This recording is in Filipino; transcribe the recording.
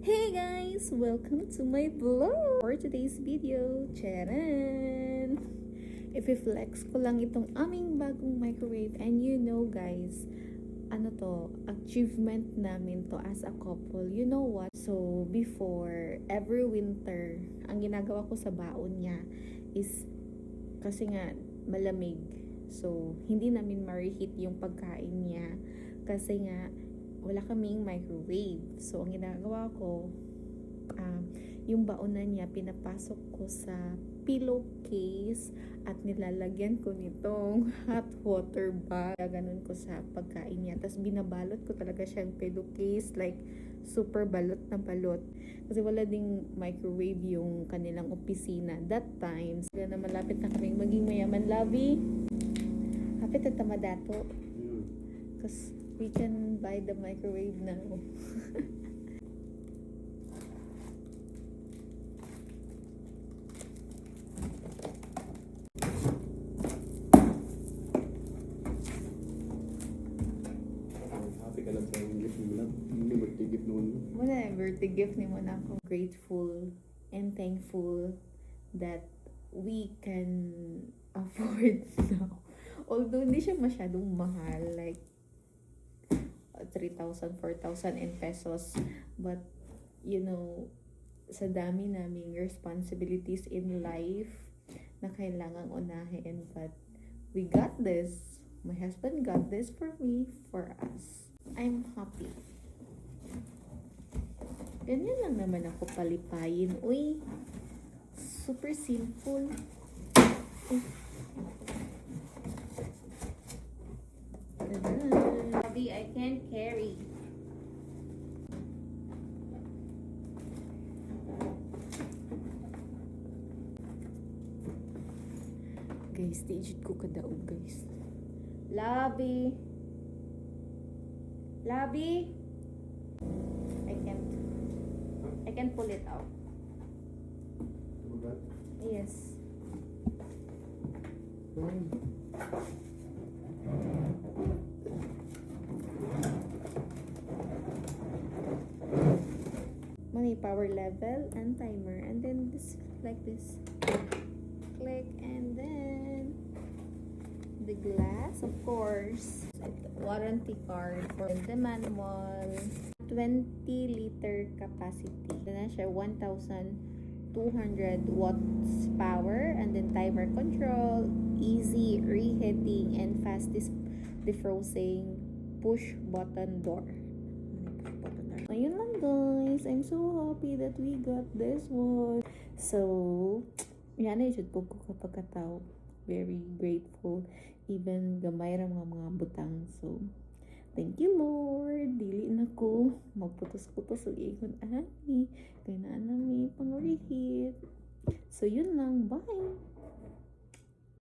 Hey guys! Welcome to my vlog! For today's video, charan! I-flex ko lang itong aming bagong microwave. And you know guys, achievement namin to as a couple. You know what? So, before, every winter, ang ginagawa ko sa baon niya is, kasi nga, malamig. So, hindi namin ma-reheat yung pagkain niya. Kasi nga, wala kaming microwave. So, ang ginagawa ko, yung baonan niya, pinapasok ko sa pillowcase at nilalagyan ko nitong hot water bag. Ganun ko sa pagkain niya. Tapos, binabalot ko talaga siyang pillowcase, like, super balot na balot. Kasi wala ding microwave yung kanilang opisina. That time, sila na malapit na kaming maging mayaman. Labi, hapit at tamadato. Because we can buy the microwave now. Happy ka lang sa gift mo lang. Hindi birthday gift noon. Wala, birthday gift ni mo na ako. Grateful and thankful that we can afford now. Although hindi siya masyadong mahal, like 3,000, 4,000 in pesos. But, you know, sa dami naming responsibilities in life na kailangang unahin. But, we got this. My husband got this for me, for us. I'm happy. Ganyan lang naman ako palipayin. Uy, super simple. Uy. Bobby, I can't carry. Guys, stage ko kadaog guys. Labi. Labi. I can pull it out. Yes. May power level and timer, and then this like this. Click, and then the glass, of course. Warranty card for the manual. 20-liter capacity. Then siya 1,200 watts power, and then timer control, easy reheating, and fast defrosting push button door. Ayun lang guys, I'm so happy that we got this one. So, yan ay jud ko kapag kataw. Very grateful. Even gamay ra mga butang. So, thank you Lord. Dili na ko magputos-putos og igon ani. Kay naa nami pang reheat. So, yun lang. Bye.